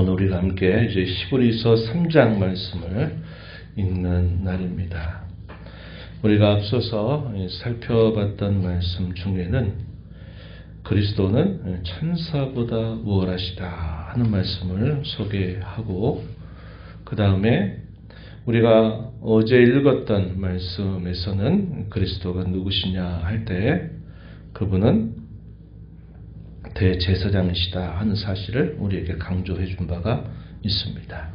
오늘 우리가 함께 이제 히브리서 3장 말씀을 읽는 날입니다. 우리가 앞서서 살펴봤던 말씀 중에는 그리스도는 천사보다 우월하시다 하는 말씀을 소개하고, 그 다음에 우리가 어제 읽었던 말씀에서는 그리스도가 누구시냐 할 때 그분은 대제사장이시다 하는 사실을 우리에게 강조해 준 바가 있습니다.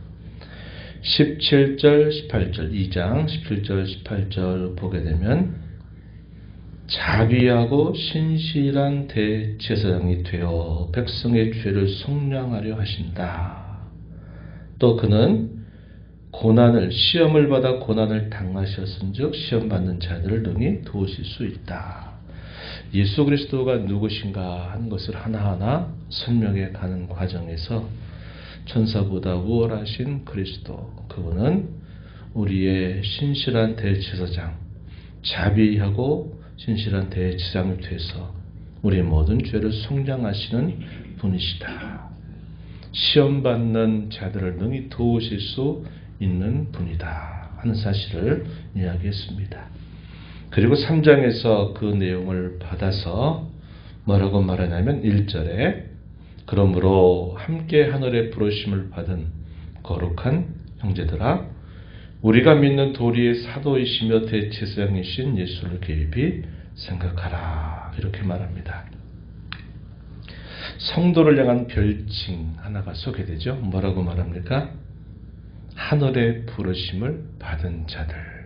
17절, 18절, 2장 17절, 18절 보게 되면 자비하고 신실한 대제사장이 되어 백성의 죄를 속량하려 하신다. 또 그는 시험을 받아 고난을 당하셨은즉 시험 받는 자들을 능히 도우실 수 있다. 예수 그리스도가 누구신가 하는 것을 하나하나 설명해 가는 과정에서 천사보다 우월하신 그리스도, 그분은 우리의 신실한 대제사장, 자비하고 신실한 대제사장이 돼서 우리의 모든 죄를 속량하시는 분이시다. 시험 받는 자들을 능히 도우실 수 있는 분이다 하는 사실을 이야기했습니다. 그리고 3장에서 그 내용을 받아서 뭐라고 말하냐면 1절에 그러므로 함께 하늘의 부르심을 받은 거룩한 형제들아, 우리가 믿는 도리의 사도이시며 대제사장이신 예수를 깊이 생각하라, 이렇게 말합니다. 성도를 향한 별칭 하나가 소개되죠. 뭐라고 말합니까? 하늘의 부르심을 받은 자들.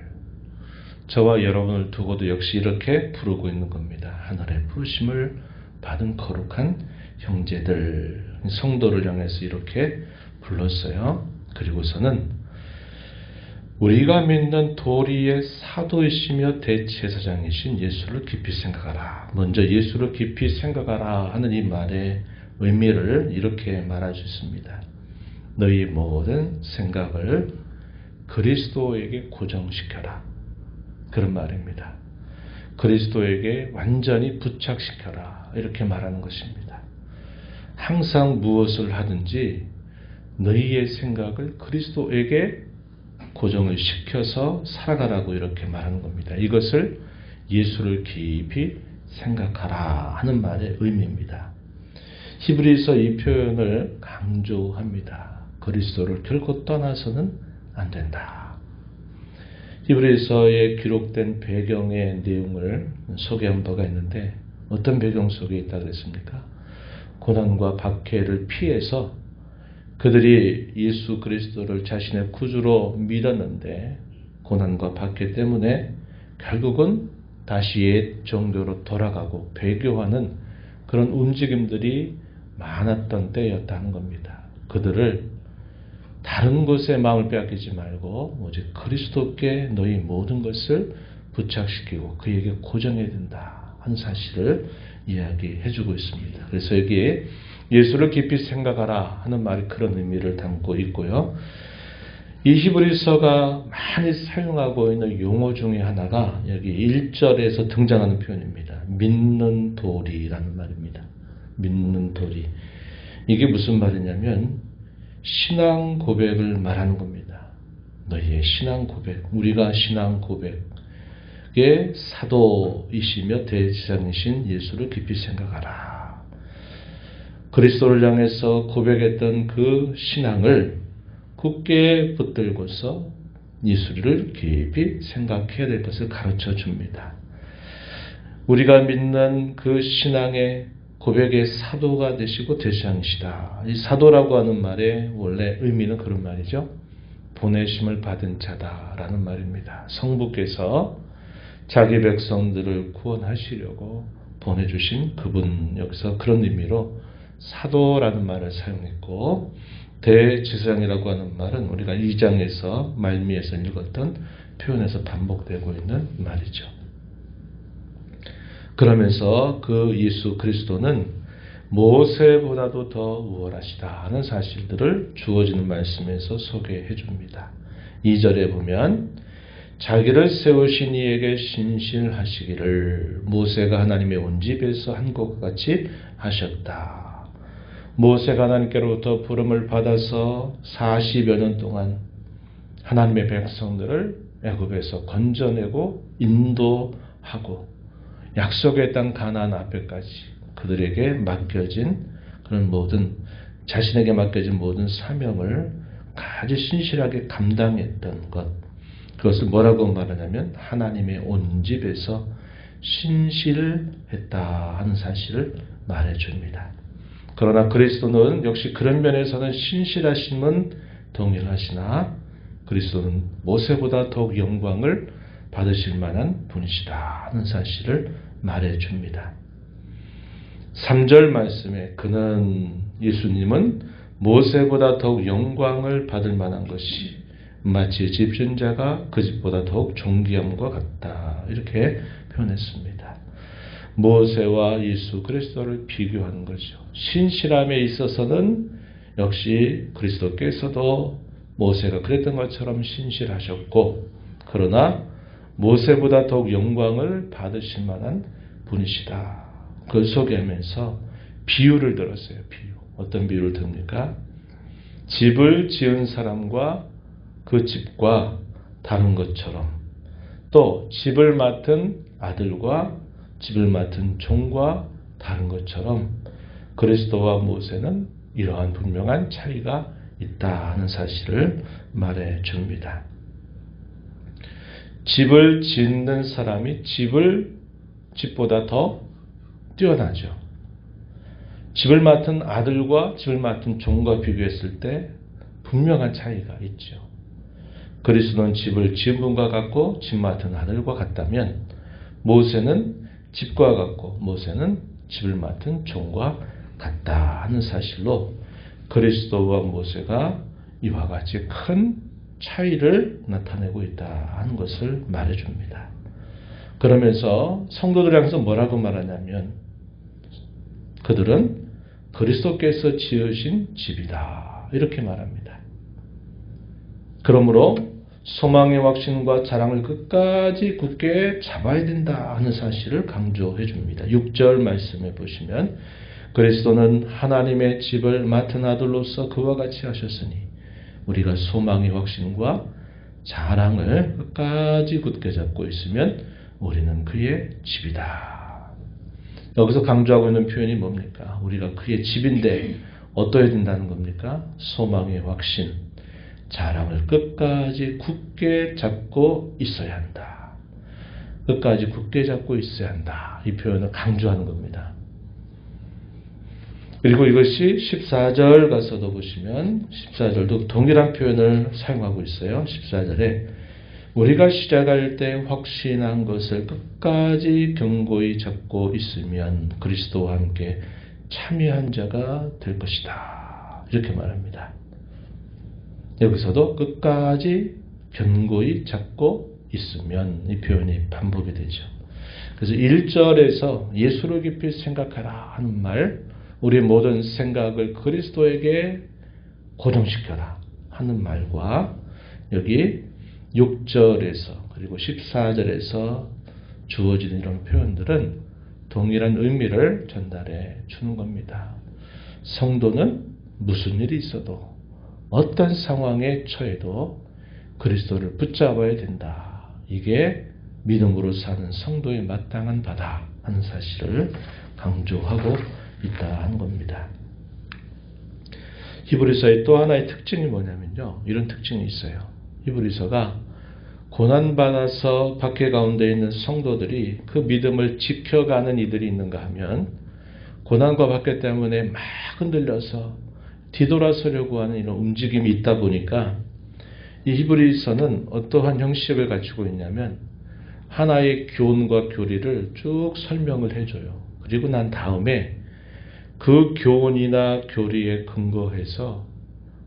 저와 여러분을 두고도 역시 이렇게 부르고 있는 겁니다. 하늘의 부르심을 받은 거룩한 형제들, 성도를 향해서 이렇게 불렀어요. 그리고서는 우리가 믿는 도리의 사도이시며 대제사장이신 예수를 깊이 생각하라. 먼저 예수를 깊이 생각하라 하는 이 말의 의미를 이렇게 말할 수 있습니다. 너희 모든 생각을 그리스도에게 고정시켜라. 그런 말입니다. 그리스도에게 완전히 부착시켜라, 이렇게 말하는 것입니다. 항상 무엇을 하든지 너희의 생각을 그리스도에게 고정을 시켜서 살아가라고 이렇게 말하는 겁니다. 이것을 예수를 깊이 생각하라 하는 말의 의미입니다. 히브리서 이 표현을 강조합니다. 그리스도를 결코 떠나서는 안 된다. 히브리서에 기록된 배경의 내용을 소개한 바가 있는데, 어떤 배경 속에 있다고 했습니까? 고난과 박해를 피해서 그들이 예수 그리스도를 자신의 구주로 믿었는데 고난과 박해 때문에 결국은 다시 옛 종교로 돌아가고 배교하는 그런 움직임들이 많았던 때였다는 겁니다. 그들을 다른 것에 마음을 빼앗기지 말고 오직 그리스도께 너희 모든 것을 부착시키고 그에게 고정해야 된다 하는 사실을 이야기해 주고 있습니다. 그래서 여기에 예수를 깊이 생각하라 하는 말이 그런 의미를 담고 있고요. 이 히브리서가 많이 사용하고 있는 용어 중에 하나가 여기 1절에서 등장하는 표현입니다. 믿는 도리라는 말입니다. 믿는 도리. 이게 무슨 말이냐면 신앙 고백을 말하는 겁니다. 너희의 신앙 고백, 우리가 신앙 고백의 사도이시며 대제사장이신 예수를 깊이 생각하라. 그리스도를 향해서 고백했던 그 신앙을 굳게 붙들고서 예수를 깊이 생각해야 될 것을 가르쳐 줍니다. 우리가 믿는 그 신앙의 고백의 사도가 되시고 대제사장이시다. 이 사도라고 하는 말의 원래 의미는 그런 말이죠. 보내심을 받은 자다라는 말입니다. 성부께서 자기 백성들을 구원하시려고 보내주신 그분, 여기서 그런 의미로 사도라는 말을 사용했고, 대제사장이라고 하는 말은 우리가 2장에서 말미에서 읽었던 표현에서 반복되고 있는 말이죠. 그러면서 그 예수 그리스도는 모세보다도 더 우월하시다 하는 사실들을 주어지는 말씀에서 소개해 줍니다. 2절에 보면 자기를 세우신 이에게 신실하시기를 모세가 하나님의 온집에서 한 것과 같이 하셨다. 모세가 하나님께로부터 부름을 받아서 40여 년 동안 하나님의 백성들을 애굽에서 건져내고 인도하고 약속의 땅 가나안 앞에까지 그들에게 맡겨진 그런 모든 자신에게 맡겨진 모든 사명을 아주 신실하게 감당했던 것, 그것을 뭐라고 말하냐면 하나님의 온 집에서 신실했다 하는 사실을 말해줍니다. 그러나 그리스도는 역시 그런 면에서는 신실하심은 동일하시나 그리스도는 모세보다 더욱 영광을 받으실 만한 분이시다 하는 사실을 말해줍니다. 3절 말씀에 그는 예수님은 모세보다 더욱 영광을 받을 만한 것이 마치 집신자가 그 집보다 더욱 존귀함과 같다 이렇게 표현했습니다. 모세와 예수 그리스도를 비교하는 거죠. 신실함에 있어서는 역시 그리스도께서도 모세가 그랬던 것처럼 신실하셨고 그러나 모세보다 더욱 영광을 받으실 만한 분이시다. 그걸 소개하면서 비유를 들었어요. 비유. 어떤 비유를 듭니까? 집을 지은 사람과 그 집과 다른 것처럼 또 집을 맡은 아들과 집을 맡은 종과 다른 것처럼 그리스도와 모세는 이러한 분명한 차이가 있다 하는 사실을 말해 줍니다. 집을 짓는 사람이 집보다 더 뛰어나죠. 집을 맡은 아들과 집을 맡은 종과 비교했을 때 분명한 차이가 있죠. 그리스도는 집을 지은 분과 같고 집 맡은 아들과 같다면 모세는 집과 같고 모세는 집을 맡은 종과 같다 하는 사실로 그리스도와 모세가 이와 같이 큰 차이를 나타내고 있다 하는 것을 말해줍니다. 그러면서 성도들 향해서 뭐라고 말하냐면 그들은 그리스도께서 지으신 집이다 이렇게 말합니다. 그러므로 소망의 확신과 자랑을 끝까지 굳게 잡아야 된다 하는 사실을 강조해 줍니다. 6절 말씀에 보시면 그리스도는 하나님의 집을 맡은 아들로서 그와 같이 하셨으니 우리가 소망의 확신과 자랑을 끝까지 굳게 잡고 있으면 우리는 그의 집이다. 여기서 강조하고 있는 표현이 뭡니까? 우리가 그의 집인데 어떠해야 된다는 겁니까? 소망의 확신, 자랑을 끝까지 굳게 잡고 있어야 한다. 끝까지 굳게 잡고 있어야 한다. 이 표현을 강조하는 겁니다. 그리고 이것이 14절 가서도 보시면 14절도 동일한 표현을 사용하고 있어요. 14절에 우리가 시작할 때 확신한 것을 끝까지 견고히 잡고 있으면 그리스도와 함께 참여한 자가 될 것이다. 이렇게 말합니다. 여기서도 끝까지 견고히 잡고 있으면 이 표현이 반복이 되죠. 그래서 1절에서 예수를 깊이 생각하라 하는 말, 우리의 모든 생각을 그리스도에게 고정시켜라 하는 말과 여기 6절에서 그리고 14절에서 주어지는 이런 표현들은 동일한 의미를 전달해 주는 겁니다. 성도는 무슨 일이 있어도 어떤 상황에 처해도 그리스도를 붙잡아야 된다. 이게 믿음으로 사는 성도의 마땅한 바다 하는 사실을 강조하고 있다 하는 겁니다. 히브리서의 또 하나의 특징이 뭐냐면요. 이런 특징이 있어요. 히브리서가 고난받아서 박해 가운데 있는 성도들이 그 믿음을 지켜가는 이들이 있는가 하면 고난과 박해 때문에 막 흔들려서 뒤돌아서려고 하는 이런 움직임이 있다 보니까 이 히브리서는 어떠한 형식을 갖추고 있냐면 하나의 교훈과 교리를 쭉 설명을 해줘요. 그리고 난 다음에 그 교훈이나 교리에 근거해서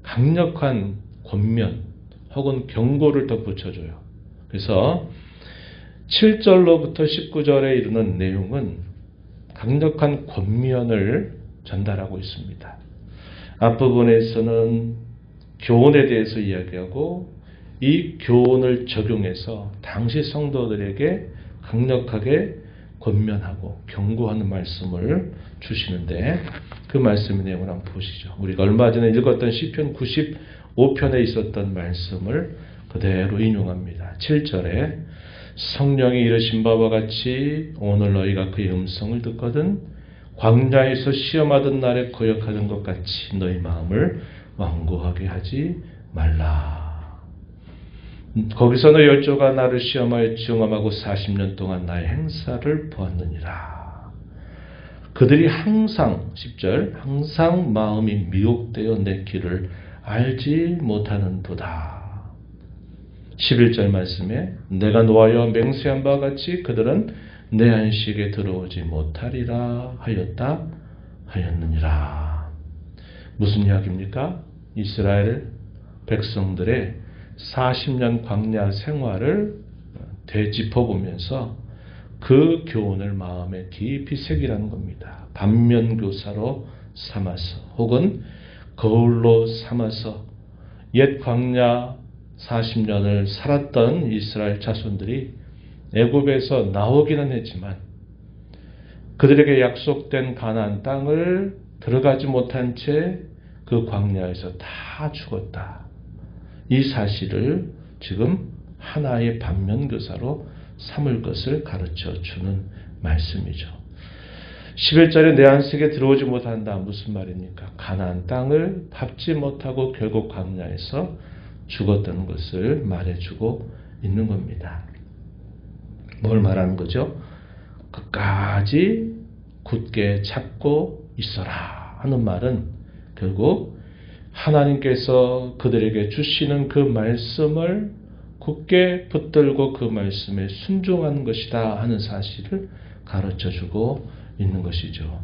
강력한 권면 혹은 경고를 덧붙여줘요. 그래서 7절로부터 19절에 이르는 내용은 강력한 권면을 전달하고 있습니다. 앞부분에서는 교훈에 대해서 이야기하고 이 교훈을 적용해서 당시 성도들에게 강력하게 권면하고 경고하는 말씀을 주시는데 그 말씀의 내용을 한번 보시죠. 우리가 얼마 전에 읽었던 시편 95편에 있었던 말씀을 그대로 인용합니다. 7절에 성령이 이르신 바와 같이 오늘 너희가 그의 음성을 듣거든 광야에서 시험하던 날에 거역하던 것 같이 너희 마음을 완고하게 하지 말라. 거기서 너희 열조가 나를 시험하여 증험하고 40년 동안 나의 행사를 보았느니라. 그들이 항상 10절 항상 마음이 미혹되어 내 길을 알지 못하는도다. 11절 말씀에 내가 노하여 맹세한 바와 같이 그들은 내 안식에 들어오지 못하리라 하였느니라. 무슨 이야기입니까? 이스라엘 백성들의 40년 광야 생활을 되짚어보면서 그 교훈을 마음에 깊이 새기라는 겁니다. 반면교사로 삼아서 혹은 거울로 삼아서 옛 광야 40년을 살았던 이스라엘 자손들이 애굽에서 나오기는 했지만 그들에게 약속된 가나안 땅을 들어가지 못한 채 그 광야에서 다 죽었다. 이 사실을 지금 하나의 반면교사로 삼을 것을 가르쳐 주는 말씀이죠. 11절에 내 안식에 들어오지 못한다. 무슨 말입니까? 가나안 땅을 밟지 못하고 결국 광야에서 죽었다는 것을 말해주고 있는 겁니다. 뭘 말하는 거죠? 끝까지 굳게 잡고 있어라 하는 말은 결국 하나님께서 그들에게 주시는 그 말씀을 굳게 붙들고 그 말씀에 순종하는 것이다 하는 사실을 가르쳐주고 있는 것이죠.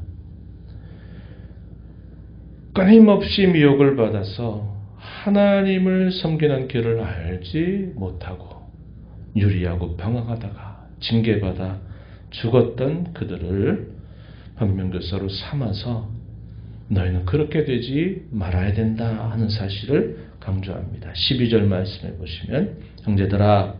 끊임없이 미혹을 받아서 하나님을 섬기는 길을 알지 못하고 유리하고 방황하다가 징계받아 죽었던 그들을 반면교사로 삼아서 너희는 그렇게 되지 말아야 된다 하는 사실을 강조합니다. 12절 말씀해 보시면 형제들아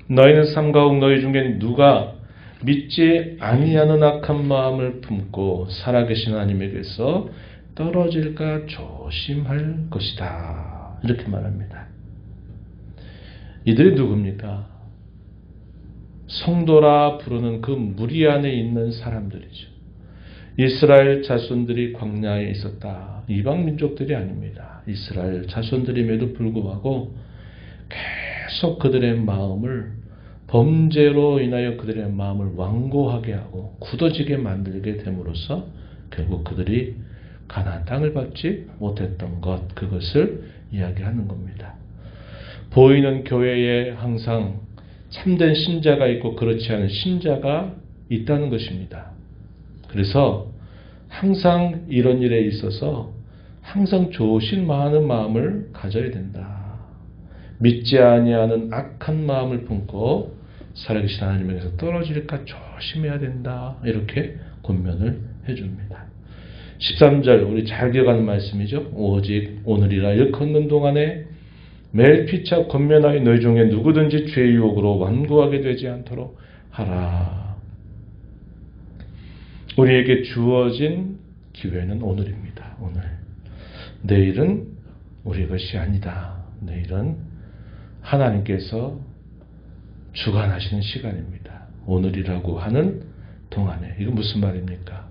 너희는 삼가옥 너희 중에 누가 믿지 아니하는 악한 마음을 품고 살아계신 하나님에게서 떨어질까 조심할 것이다. 이렇게 말합니다. 이들이 누굽니까? 성도라 부르는 그 무리 안에 있는 사람들이죠. 이스라엘 자손들이 광야에 있었다. 이방 민족들이 아닙니다. 이스라엘 자손들임에도 불구하고 계속 그들의 마음을 범죄로 인하여 그들의 마음을 완고하게 하고 굳어지게 만들게 됨으로써 결국 그들이 가나안 땅을 밟지 못했던 것, 그것을 이야기하는 겁니다. 보이는 교회에 항상 참된 신자가 있고 그렇지 않은 신자가 있다는 것입니다. 그래서 항상 이런 일에 있어서 항상 조심하는 마음을 가져야 된다. 믿지 아니하는 악한 마음을 품고 살아계신 하나님에게서 떨어질까 조심해야 된다. 이렇게 권면을 해줍니다. 13절 우리 잘 기억하는 말씀이죠. 오직 오늘이라 일컫는 동안에 매일 피차 권면하여 너희 중에 누구든지 죄의 유혹으로 완고하게 되지 않도록 하라. 우리에게 주어진 기회는 오늘입니다. 오늘. 내일은 우리 것이 아니다. 내일은 하나님께서 주관하시는 시간입니다. 오늘이라고 하는 동안에. 이건 무슨 말입니까?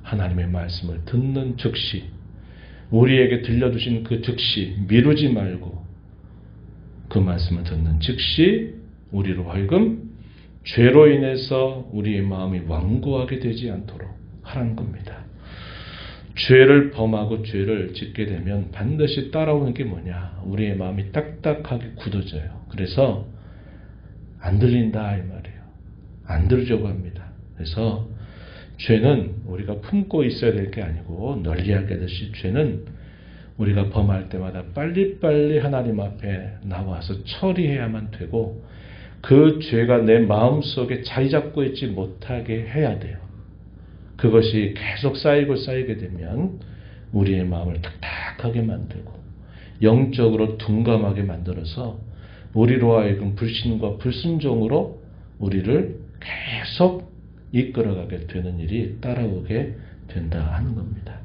하나님의 말씀을 듣는 즉시, 우리에게 들려주신 그 즉시 미루지 말고 그 말씀을 듣는 즉시 우리로 하여금 죄로 인해서 우리의 마음이 완고하게 되지 않도록 하라는 겁니다. 죄를 범하고 죄를 짓게 되면 반드시 따라오는 게 뭐냐? 우리의 마음이 딱딱하게 굳어져요. 그래서 안 들린다 이 말이에요. 안 들으려고 합니다. 그래서 죄는 우리가 품고 있어야 될 게 아니고 널리 알게 되듯이 죄는 우리가 범할 때마다 빨리빨리 하나님 앞에 나와서 처리해야만 되고 그 죄가 내 마음속에 자리 잡고 있지 못하게 해야 돼요. 그것이 계속 쌓이게 되면 우리의 마음을 딱딱하게 만들고 영적으로 둔감하게 만들어서 우리로 하여금 불신과 불순종으로 우리를 계속 이끌어가게 되는 일이 따라오게 된다 하는 겁니다.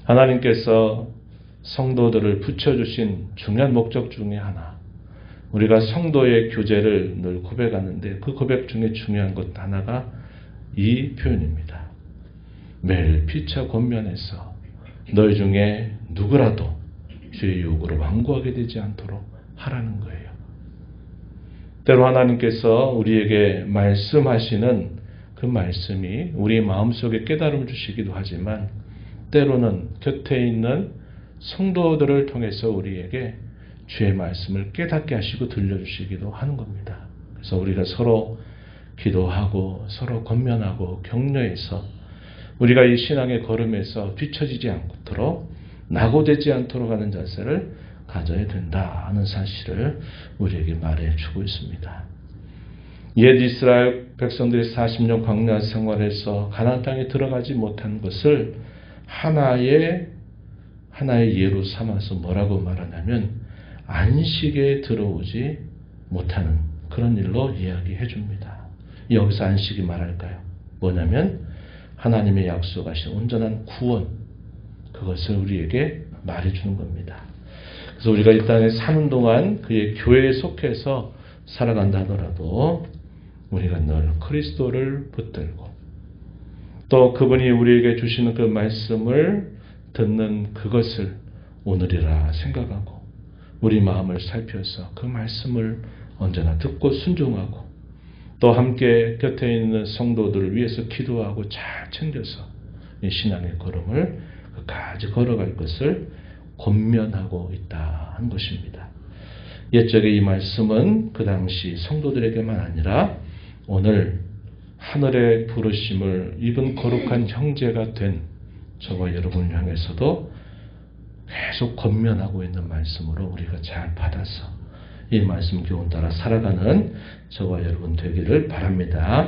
하나님께서 성도들을 붙여주신 중요한 목적 중에 하나, 우리가 성도의 교제를 늘 고백하는데 그 고백 중에 중요한 것 하나가 이 표현입니다. 매일 피차 권면해서 너희 중에 누구라도 주의 유혹으로 완고하게 되지 않도록 하라는 거예요. 때로 하나님께서 우리에게 말씀하시는 그 말씀이 우리 마음속에 깨달음을 주시기도 하지만 때로는 곁에 있는 성도들을 통해서 우리에게 주의 말씀을 깨닫게 하시고 들려주시기도 하는 겁니다. 그래서 우리가 서로 기도하고 서로 권면하고 격려해서 우리가 이 신앙의 걸음에서 뒤처지지 않도록 낙오되지 않도록 하는 자세를 가져야 된다 하는 사실을 우리에게 말해주고 있습니다. 옛 이스라엘 백성들이 40년 광야 생활에서 가나안 땅에 들어가지 못한 것을 하나의 예로 삼아서 뭐라고 말하냐면 안식에 들어오지 못하는 그런 일로 이야기해 줍니다. 여기서 안식이 말할까요? 뭐냐면 하나님의 약속하신 온전한 구원, 그것을 우리에게 말해주는 겁니다. 그래서 우리가 이 땅에 사는 동안 그의 교회에 속해서 살아간다 하더라도 우리가 늘 그리스도를 붙들고 또 그분이 우리에게 주시는 그 말씀을 듣는 그것을 오늘이라 생각하고 우리 마음을 살펴서 그 말씀을 언제나 듣고 순종하고 또 함께 곁에 있는 성도들을 위해서 기도하고 잘 챙겨서 이 신앙의 걸음을 끝까지 걸어갈 것을 권면하고 있다 한 것입니다. 옛적의 이 말씀은 그 당시 성도들에게만 아니라 오늘 하늘의 부르심을 입은 거룩한 형제가 된 저와 여러분을 향해서도 계속 권면하고 있는 말씀으로 우리가 잘 받아서 이 말씀 교훈 따라 살아가는 저와 여러분 되기를 바랍니다.